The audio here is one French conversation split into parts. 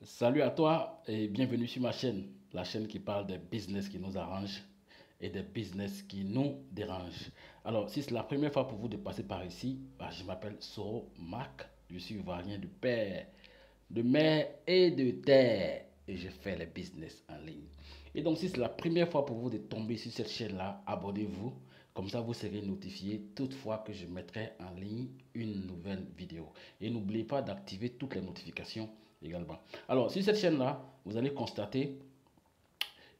Salut à toi et bienvenue sur ma chaîne, la chaîne qui parle des business qui nous arrangent et des business qui nous dérangent. Alors, si c'est la première fois pour vous de passer par ici, je m'appelle Soro Mac, je suis ivoirien de père, de mer et de terre et je fais les business en ligne. Et donc, si c'est la première fois pour vous de tomber sur cette chaîne-là, abonnez-vous. Comme ça, vous serez notifié toutefois que je mettrai en ligne une nouvelle vidéo. Et n'oubliez pas d'activer toutes les notifications également. Alors, sur cette chaîne-là, vous allez constater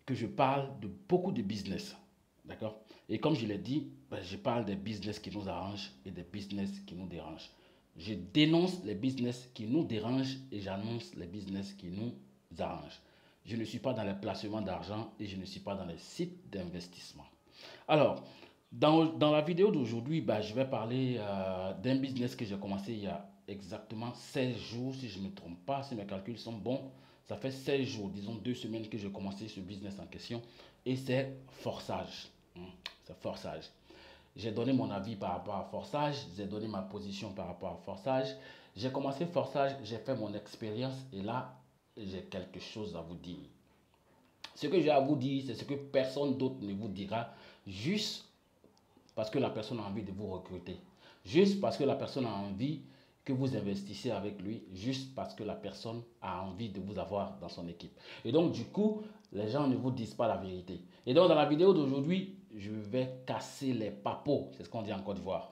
que je parle de beaucoup de business. D'accord? Et comme je l'ai dit, je parle des business qui nous arrangent et des business qui nous dérangent. Je dénonce les business qui nous dérangent et j'annonce les business qui nous arrangent. Je ne suis pas dans les placements d'argent et je ne suis pas dans les sites d'investissement. Alors, dans la vidéo d'aujourd'hui, je vais parler d'un business que j'ai commencé il y a exactement 16 jours, si je ne me trompe pas, si mes calculs sont bons. Ça fait 16 jours, disons 2 semaines que j'ai commencé ce business en question. Et c'est Forçage. C'est Forçage. J'ai donné mon avis par rapport à Forçage, j'ai donné ma position par rapport à Forçage. J'ai commencé Forçage, j'ai fait mon expérience et là, j'ai quelque chose à vous dire. Ce que j'ai à vous dire, c'est ce que personne d'autre ne vous dira, juste parce que la personne a envie de vous recruter. Juste parce que la personne a envie que vous investissez avec lui, juste parce que la personne a envie de vous avoir dans son équipe. Et donc, du coup, les gens ne vous disent pas la vérité. Et donc, dans la vidéo d'aujourd'hui, je vais casser les papeaux. C'est ce qu'on dit en Côte d'Ivoire.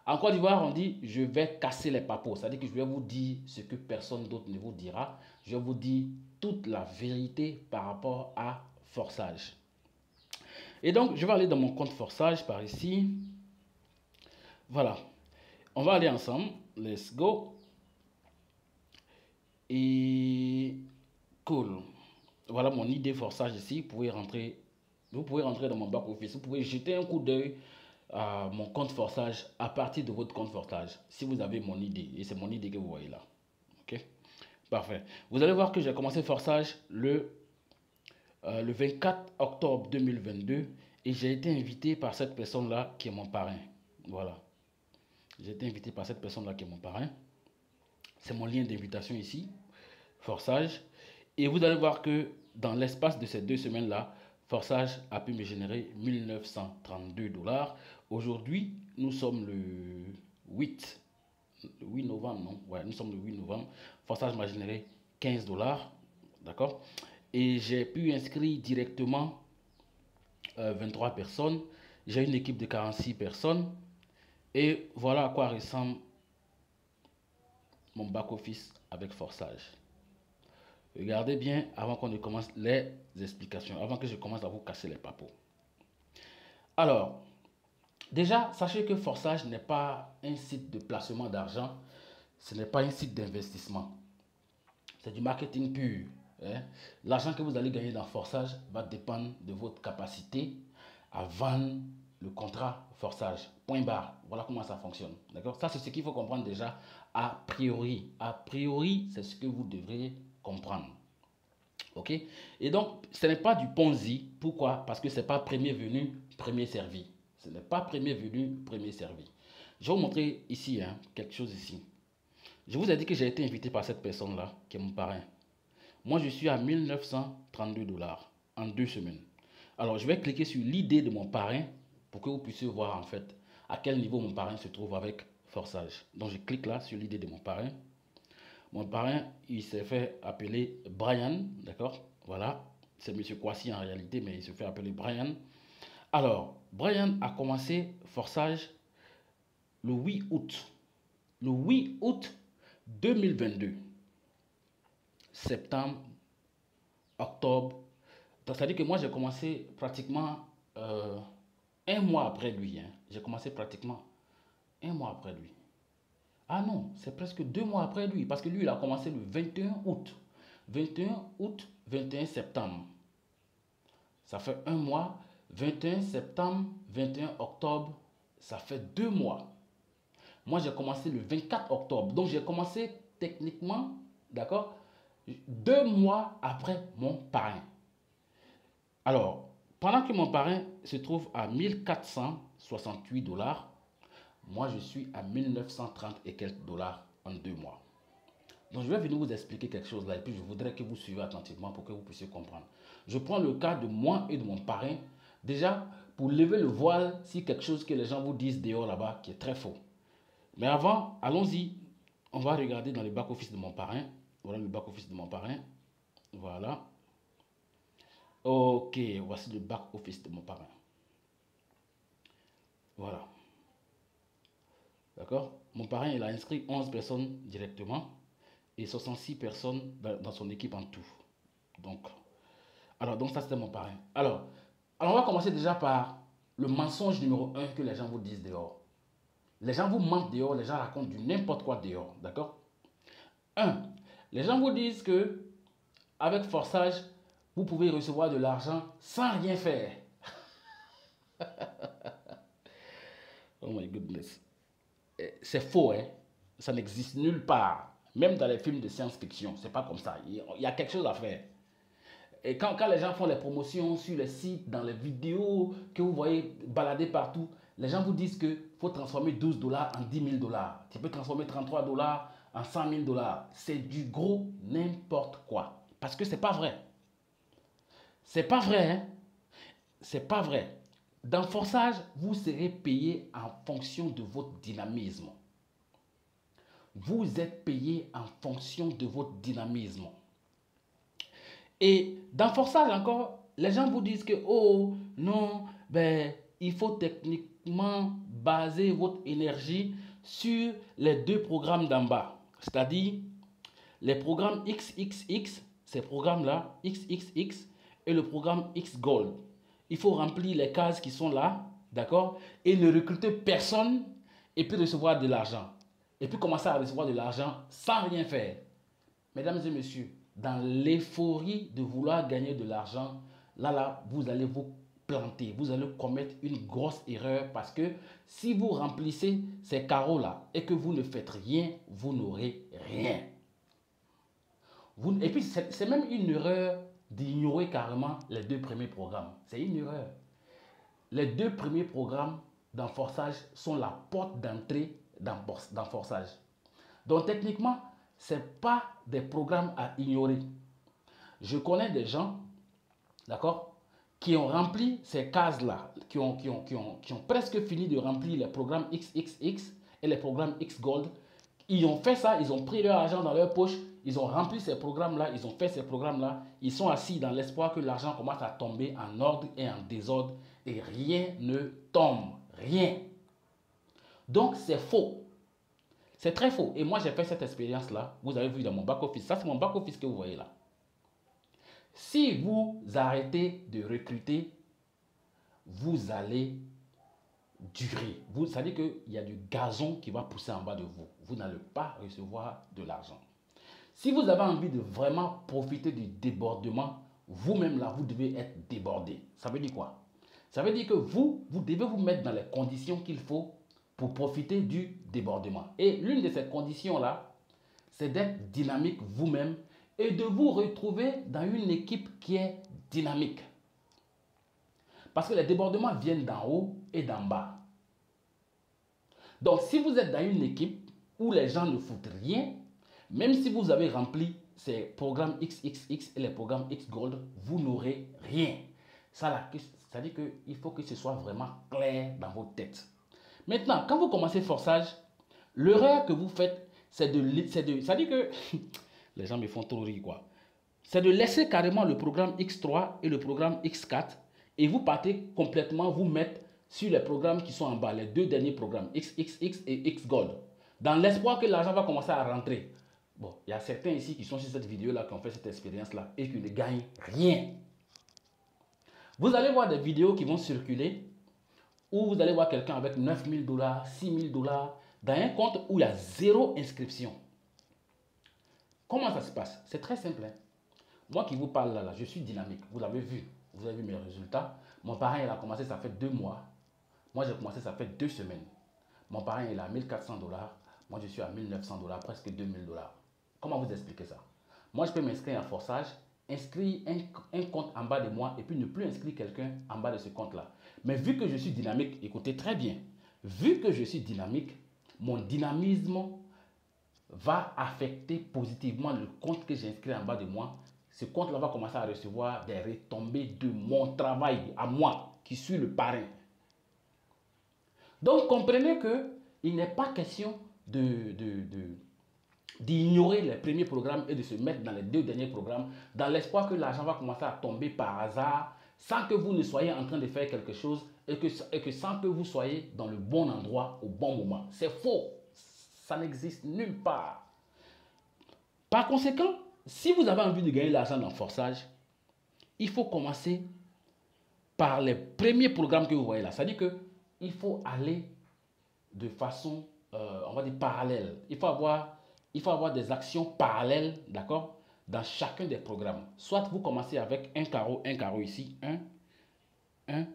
En Côte d'Ivoire, on dit je vais casser les papeaux. C'est-à-dire que je vais vous dire ce que personne d'autre ne vous dira. Je vais vous dire toute la vérité par rapport à Forçage. Et donc, je vais aller dans mon compte Forçage par ici. Voilà. On va aller ensemble. Let's go. Et cool. Voilà mon idée Forçage ici. Vous pouvez rentrer dans mon back office. Vous pouvez jeter un coup d'œil à mon compte Forçage à partir de votre compte Forçage. Si vous avez mon idée. Et c'est mon idée que vous voyez là. Ok. Parfait. Vous allez voir que j'ai commencé Forçage le 24 octobre 2022 et j'ai été invité par cette personne-là qui est mon parrain. Voilà. J'ai été invité par cette personne-là qui est mon parrain. C'est mon lien d'invitation ici, Forçage. Et vous allez voir que dans l'espace de ces 2 semaines-là, Forçage a pu me générer 1932 dollars. Aujourd'hui, nous sommes le 8 novembre, non? Ouais, nous sommes le 8 novembre. Forçage m'a généré 15 dollars. D'accord? Et j'ai pu inscrire directement 23 personnes. J'ai une équipe de 46 personnes. Et voilà à quoi ressemble mon back-office avec Forçage. Regardez bien avant qu'on ne commence les explications, avant que je commence à vous casser les papeaux. Alors, déjà, sachez que Forçage n'est pas un site de placement d'argent, ce n'est pas un site d'investissement. C'est du marketing pur. Hein. L'argent que vous allez gagner dans Forçage va dépendre de votre capacité à vendre le contrat Forçage. Point barre. Voilà comment ça fonctionne. D'accord? Ça, c'est ce qu'il faut comprendre déjà a priori. A priori, c'est ce que vous devrez comprendre. Ok? Et donc, ce n'est pas du Ponzi. Pourquoi? Parce que ce n'est pas premier venu, premier servi. Ce n'est pas premier venu, premier servi. Je vais vous montrer ici, quelque chose ici. Je vous ai dit que j'ai été invité par cette personne-là, qui est mon parrain. Moi, je suis à 1932 dollars en 2 semaines. Alors, je vais cliquer sur l'idée de mon parrain pour que vous puissiez voir en fait à quel niveau mon parrain se trouve avec Forçage. Donc, je clique là sur l'idée de mon parrain. Mon parrain, il s'est fait appeler Brian, d'accord? Voilà, c'est Monsieur Kwasi en réalité, mais il se fait appeler Brian. Alors, Brian a commencé Forçage le 8 août. Le 8 août 2022. Septembre, octobre. C'est-à-dire que moi, j'ai commencé pratiquement un mois après lui. J'ai commencé pratiquement un mois après lui. Ah non, c'est presque 2 mois après lui, parce que lui, il a commencé le 21 août. 21 août, 21 septembre. Ça fait un mois. 21 septembre, 21 octobre, ça fait 2 mois. Moi, j'ai commencé le 24 octobre. Donc, j'ai commencé techniquement, d'accord, 2 mois après mon parrain. Alors, pendant que mon parrain se trouve à 1468 dollars, moi, je suis à 1930 et quelques dollars en 2 mois. Donc, je vais venir vous expliquer quelque chose là et puis je voudrais que vous suivez attentivement pour que vous puissiez comprendre. Je prends le cas de moi et de mon parrain. Déjà, pour lever le voile, si quelque chose que les gens vous disent dehors là-bas qui est très faux. Mais avant, allons-y. On va regarder dans le back-office de mon parrain. Voilà le back-office de mon parrain. Voilà. Ok, voici le back-office de mon parrain. Voilà. D'accord? Mon parrain, il a inscrit 11 personnes directement et 66 personnes dans son équipe en tout. Donc ça c'était mon parrain. Alors, on va commencer déjà par le mensonge numéro 1 que les gens vous disent dehors. Les gens vous mentent dehors, les gens racontent du n'importe quoi dehors. D'accord? 1. Les gens vous disent que avec forçage, vous pouvez recevoir de l'argent sans rien faire. Oh my goodness. C'est faux, hein? Ça n'existe nulle part. Même dans les films de science-fiction, c'est pas comme ça. Il y a quelque chose à faire. Et quand les gens font les promotions sur les sites, dans les vidéos que vous voyez balader partout, les gens vous disent qu'il faut transformer 12 dollars en 10 000 dollars. Tu peux transformer 33 dollars en 100 000 dollars. C'est du gros n'importe quoi. Parce que c'est pas vrai. C'est pas vrai, hein? C'est pas vrai. Dans Forçage, vous serez payé en fonction de votre dynamisme. Vous êtes payé en fonction de votre dynamisme. Et dans Forçage encore, les gens vous disent que, oh non, ben, il faut techniquement baser votre énergie sur les deux programmes d'en bas. C'est-à-dire les programmes XXX, ces programmes-là, XXX, et le programme XGold. Il faut remplir les cases qui sont là, d'accord? Et ne recruter personne et puis recevoir de l'argent. Et puis commencer à recevoir de l'argent sans rien faire. Mesdames et messieurs, dans l'euphorie de vouloir gagner de l'argent, là, vous allez vous planter. Vous allez commettre une grosse erreur parce que si vous remplissez ces carreaux-là et que vous ne faites rien, vous n'aurez rien. Et puis, c'est même une erreur d'ignorer carrément les deux premiers programmes. C'est une erreur. Les deux premiers programmes dans Forçage sont la porte d'entrée dans Forçage. Donc, techniquement, ce n'est pas des programmes à ignorer. Je connais des gens, d'accord, qui ont rempli ces cases-là, qui ont presque fini de remplir les programmes XXX et les programmes XGold. Ils ont fait ça, ils ont pris leur argent dans leur poche, ils ont rempli ces programmes-là, ils ont fait ces programmes-là, ils sont assis dans l'espoir que l'argent commence à tomber en ordre et en désordre et rien ne tombe, rien. Donc c'est faux. C'est très faux. Et moi j'ai fait cette expérience-là, vous avez vu dans mon back-office, ça c'est mon back-office que vous voyez là. Si vous arrêtez de recruter, vous allez durer. Ça veut dire qu'il y a du gazon qui va pousser en bas de vous. Vous n'allez pas recevoir de l'argent. Si vous avez envie de vraiment profiter du débordement, vous-même là, vous devez être débordé. Ça veut dire quoi? Ça veut dire que vous devez vous mettre dans les conditions qu'il faut pour profiter du débordement. Et l'une de ces conditions-là, c'est d'être dynamique vous-même et de vous retrouver dans une équipe qui est dynamique. Parce que les débordements viennent d'en haut et d'en bas. Donc, si vous êtes dans une équipe où les gens ne foutent rien, même si vous avez rempli ces programmes XXX et les programmes XGold, vous n'aurez rien. Ça veut dire qu'il faut que ce soit vraiment clair dans votre tête. Maintenant, quand vous commencez Forçage, l'erreur que vous faites, ça veut dire que les gens me font trop rire, quoi. C'est de laisser carrément le programme X3 et le programme X4 et vous partez complètement vous mettre sur les programmes qui sont en bas, les deux derniers programmes, XXX et XGold, dans l'espoir que l'argent va commencer à rentrer. Bon, il y a certains ici qui sont sur cette vidéo-là, qui ont fait cette expérience-là et qui ne gagnent rien. Vous allez voir des vidéos qui vont circuler où vous allez voir quelqu'un avec 9 000 dollars, 6 000 dollars, dans un compte où il y a zéro inscription. Comment ça se passe? C'est très simple, hein? Moi qui vous parle là, je suis dynamique. Vous l'avez vu. Vous avez vu mes résultats. Mon parrain, il a commencé, ça fait 2 mois. Moi, j'ai commencé, ça fait 2 semaines. Mon parrain, il a 1400 dollars. Moi, je suis à 1900 dollars, presque 2000 dollars. Comment vous expliquer ça? Moi, je peux m'inscrire en Forçage, inscrire un compte en bas de moi et puis ne plus inscrire quelqu'un en bas de ce compte-là. Mais vu que je suis dynamique, écoutez très bien, vu que je suis dynamique, mon dynamisme va affecter positivement le compte que j'ai inscrit en bas de moi. Ce compte-là va commencer à recevoir des retombées de mon travail à moi, qui suis le parrain. Donc, comprenez qu'il n'est pas question d'ignorer les premiers programmes et de se mettre dans les 2 derniers programmes dans l'espoir que l'argent va commencer à tomber par hasard sans que vous ne soyez en train de faire quelque chose et que sans que vous soyez dans le bon endroit au bon moment. C'est faux. Ça n'existe nulle part. Par conséquent, si vous avez envie de gagner l'argent dans le forçage, il faut commencer par les premiers programmes que vous voyez là. C'est-à-dire qu'il faut aller de façon, on va dire, parallèle. Il faut avoir des actions parallèles, d'accord, dans chacun des programmes. Soit vous commencez avec un carreau ici, 1, 1.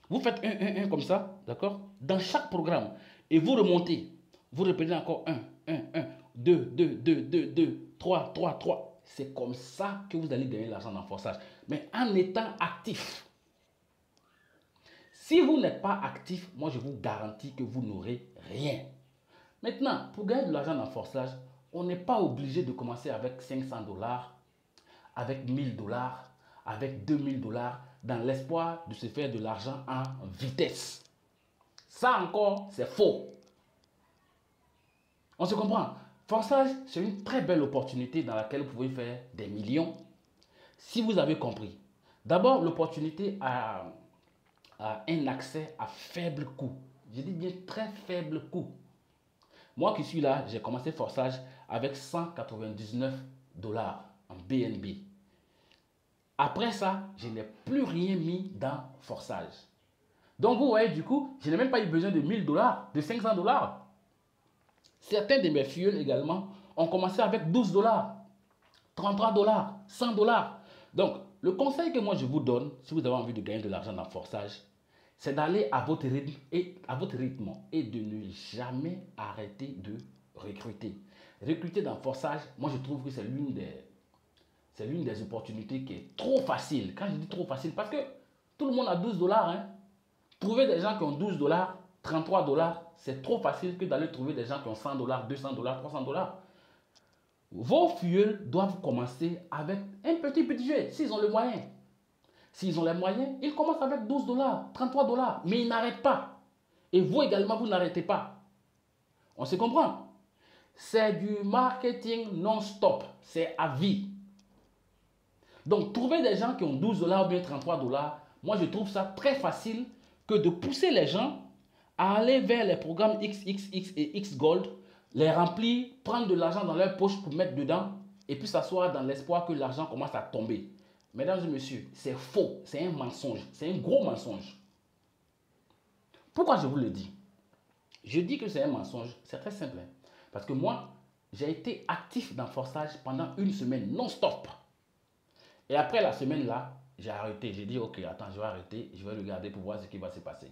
Vous faites 1, 1, 1 comme ça, d'accord, dans chaque programme. Et vous remontez. Vous répétez encore 1, 1, 1, 2, 2, 2, 2, 2, 3, 3, 3. C'est comme ça que vous allez gagner l'argent dans le forçage. Mais en étant actif. Si vous n'êtes pas actif, moi je vous garantis que vous n'aurez rien. Maintenant, pour gagner de l'argent dans le forçage, on n'est pas obligé de commencer avec 500 $, avec 1000 $, avec 2000 $, dans l'espoir de se faire de l'argent en vitesse. Ça encore, c'est faux. On se comprend. Forçage, c'est une très belle opportunité dans laquelle vous pouvez faire des millions si vous avez compris. D'abord, l'opportunité a un accès à faible coût. Je dis bien très faible coût. Moi qui suis là, j'ai commencé forçage avec 199 $ en BNB. Après ça, je n'ai plus rien mis dans forçage. Donc vous voyez, du coup, je n'ai même pas eu besoin de 1000 $, de 500 $. Certains de mes filleuls également ont commencé avec 12 $, 33 $, 100 $. Donc, le conseil que moi je vous donne, si vous avez envie de gagner de l'argent dans le forçage, c'est d'aller à votre rythme et de ne jamais arrêter de recruter. Recruter dans le forçage, moi je trouve que c'est l'une des opportunités qui est trop facile. Quand je dis trop facile, parce que tout le monde a 12 $. Hein. Trouver des gens qui ont 12 $, 33 $, c'est trop facile que d'aller trouver des gens qui ont 100 $, 200 $, 300 $. Vos filleuls doivent commencer avec un petit budget, s'ils ont le moyen. S'ils ont les moyens, ils commencent avec 12 $, 33 $, mais ils n'arrêtent pas. Et vous également, vous n'arrêtez pas. On se comprend? C'est du marketing non-stop, c'est à vie. Donc, trouver des gens qui ont 12 $ ou bien 33 $, moi je trouve ça très facile que de pousser les gens à aller vers les programmes XXX et X Gold, les remplir, prendre de l'argent dans leur poche pour mettre dedans et puis s'asseoir dans l'espoir que l'argent commence à tomber. Mesdames et messieurs, c'est faux, c'est un mensonge, c'est un gros mensonge. Pourquoi je vous le dis? Je dis que c'est un mensonge, c'est très simple. Parce que moi, j'ai été actif dans le forçage pendant une semaine non-stop. Et après la semaine là, j'ai arrêté. J'ai dit, ok, attends, je vais arrêter, je vais regarder pour voir ce qui va se passer.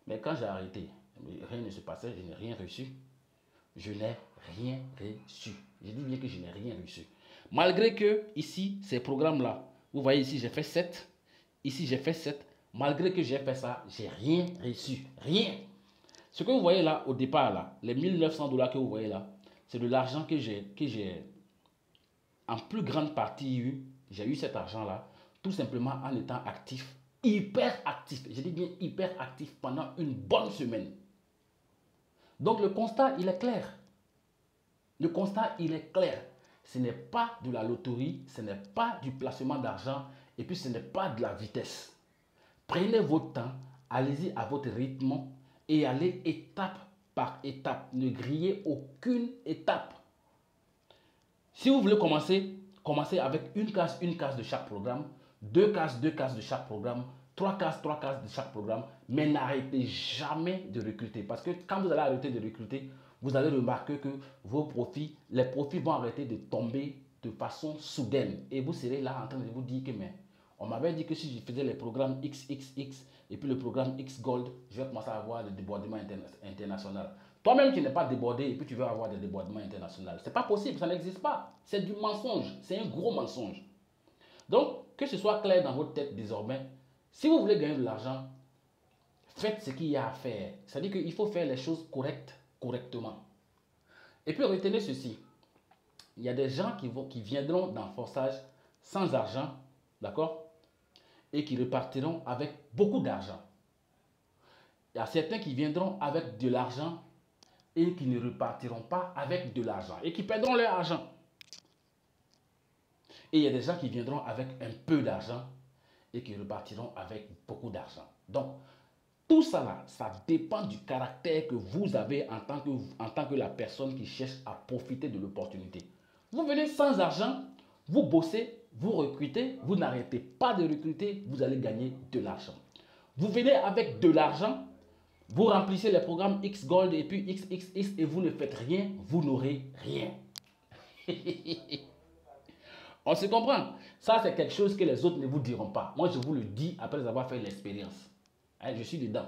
Mais quand j'ai arrêté, rien ne se passait, je n'ai rien reçu. Je n'ai rien reçu. Je dis bien que je n'ai rien reçu. Malgré que ici, ces programmes-là, vous voyez ici, j'ai fait 7. Ici, j'ai fait 7. Malgré que j'ai fait ça, j'ai rien reçu. Rien. Ce que vous voyez là, au départ, là, les 1900 $ que vous voyez là, c'est de l'argent que j'ai en plus grande partie eu. J'ai eu cet argent-là, tout simplement en étant actif, hyper actif. Je dis bien hyper actif pendant une bonne semaine. Donc le constat, il est clair. Le constat, il est clair. Ce n'est pas de la loterie, ce n'est pas du placement d'argent et puis ce n'est pas de la vitesse. Prenez votre temps, allez-y à votre rythme et allez étape par étape. Ne grillez aucune étape. Si vous voulez commencer, commencez avec une case de chaque programme, deux cases de chaque programme, trois cases de chaque programme, mais n'arrêtez jamais de recruter. Parce que quand vous allez arrêter de recruter, vous allez remarquer que les profits vont arrêter de tomber de façon soudaine. Et vous serez là en train de vous dire que mais on m'avait dit que si je faisais les programmes XXX et puis le programme X Gold, je vais commencer à avoir des débordements internationaux. Toi-même, tu n'es pas débordé et puis tu veux avoir des débordements internationaux. Ce n'est pas possible, ça n'existe pas. C'est du mensonge, c'est un gros mensonge. Donc, que ce soit clair dans votre tête désormais, si vous voulez gagner de l'argent, faites ce qu'il y a à faire. C'est-à-dire qu'il faut faire les choses correctement. Et puis retenez ceci, il y a des gens qui viendront dans Forçage sans argent, d'accord, et qui repartiront avec beaucoup d'argent. Il y a certains qui viendront avec de l'argent et qui ne repartiront pas avec de l'argent et qui perdront leur argent. Et il y a des gens qui viendront avec un peu d'argent et qui repartiront avec beaucoup d'argent. Donc, tout ça là, ça dépend du caractère que vous avez en tant que la personne qui cherche à profiter de l'opportunité. Vous venez sans argent, vous bossez, vous recrutez, vous n'arrêtez pas de recruter, vous allez gagner de l'argent. Vous venez avec de l'argent, vous remplissez les programmes X Gold et puis XXX et vous ne faites rien, vous n'aurez rien. On se comprend. Ça, c'est quelque chose que les autres ne vous diront pas. Moi, je vous le dis après avoir fait l'expérience. Hein, je suis dedans.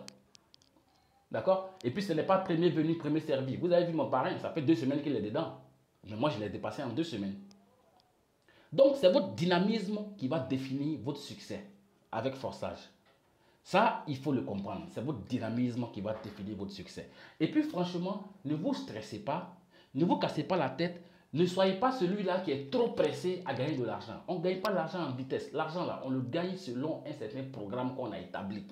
D'accord? Et puis, ce n'est pas premier venu, premier servi. Vous avez vu mon parrain, ça fait 2 semaines qu'il est dedans. Mais moi, je l'ai dépassé en 2 semaines. Donc, c'est votre dynamisme qui va définir votre succès avec Forçage. Ça, il faut le comprendre. C'est votre dynamisme qui va définir votre succès. Et puis, franchement, ne vous stressez pas. Ne vous cassez pas la tête. Ne soyez pas celui-là qui est trop pressé à gagner de l'argent. On ne gagne pas l'argent en vitesse. L'argent, là, on le gagne selon un certain programme qu'on a établi.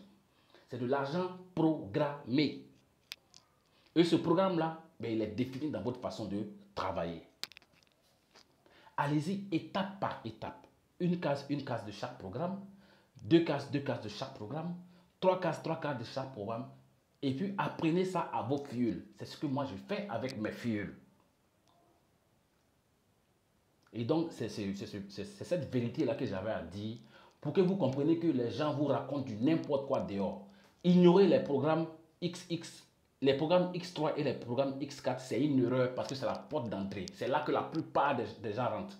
C'est de l'argent programmé. Et ce programme-là, ben, il est défini dans votre façon de travailler. Allez-y étape par étape. Une case de chaque programme. 2 cases de chaque programme. 3 cases de chaque programme. Et puis apprenez ça à vos fioles. C'est ce que moi je fais avec mes fioles. Et donc, c'est cette vérité-là que j'avais à dire pour que vous compreniez que les gens vous racontent du n'importe quoi dehors. Ignorez les programmes XX, les programmes X3 et les programmes X4, c'est une erreur parce que c'est la porte d'entrée. C'est là que la plupart des gens rentrent.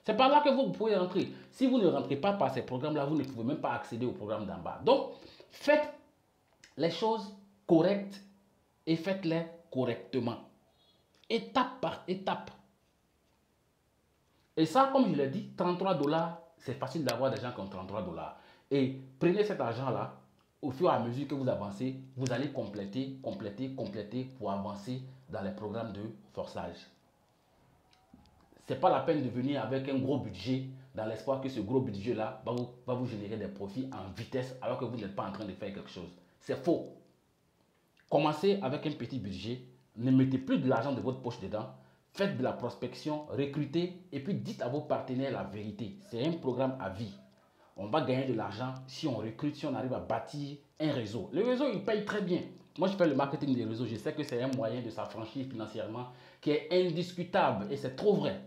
C'est par là que vous pouvez rentrer. Si vous ne rentrez pas par ces programmes-là, vous ne pouvez même pas accéder au programme d'en bas. Donc, faites les choses correctes et faites-les correctement. Étape par étape. Et ça, comme je l'ai dit, 33 $, c'est facile d'avoir des gens qui ont 33 $. Et prenez cet argent-là, au fur et à mesure que vous avancez, vous allez compléter pour avancer dans les programmes de Forçage. Ce n'est pas la peine de venir avec un gros budget dans l'espoir que ce gros budget-là va vous générer des profits en vitesse alors que vous n'êtes pas en train de faire quelque chose. C'est faux. Commencez avec un petit budget, ne mettez plus de l'argent de votre poche dedans. Faites de la prospection, recrutez et puis dites à vos partenaires la vérité. C'est un programme à vie. On va gagner de l'argent si on recrute, si on arrive à bâtir un réseau. Le réseau, il paye très bien. Moi, je fais le marketing des réseaux. Je sais que c'est un moyen de s'affranchir financièrement qui est indiscutable et c'est trop vrai.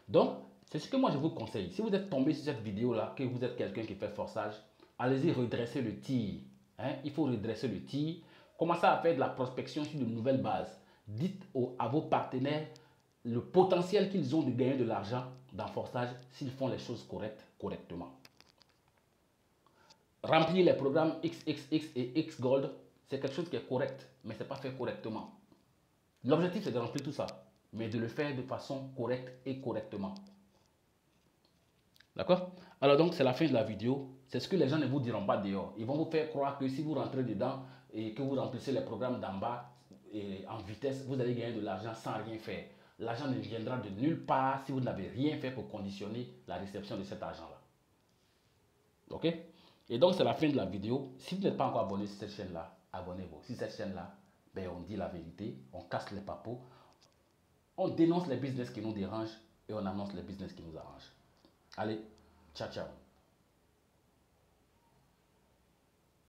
Donc, c'est ce que moi je vous conseille. Si vous êtes tombé sur cette vidéo-là, que vous êtes quelqu'un qui fait Forçage, allez-y redresser le tir. Hein? Il faut redresser le tir. Commencez à faire de la prospection sur de nouvelles bases. Dites à vos partenaires le potentiel qu'ils ont de gagner de l'argent dans Forçage s'ils font les choses correctement. Remplir les programmes XXX et X Gold, c'est quelque chose qui est correct, mais ce n'est pas fait correctement. L'objectif, c'est de remplir tout ça, mais de le faire de façon correcte et correctement. D'accord? Alors donc, c'est la fin de la vidéo. C'est ce que les gens ne vous diront pas dehors. Ils vont vous faire croire que si vous rentrez dedans et que vous remplissez les programmes d'en bas et en vitesse, vous allez gagner de l'argent sans rien faire. L'argent ne viendra de nulle part si vous n'avez rien fait pour conditionner la réception de cet argent-là. Ok? Et donc, c'est la fin de la vidéo. Si vous n'êtes pas encore abonné sur cette chaîne-là, abonnez-vous. Sur cette chaîne-là, ben, on dit la vérité, on casse les papos, on dénonce les business qui nous dérangent et on annonce les business qui nous arrangent. Allez, ciao, ciao.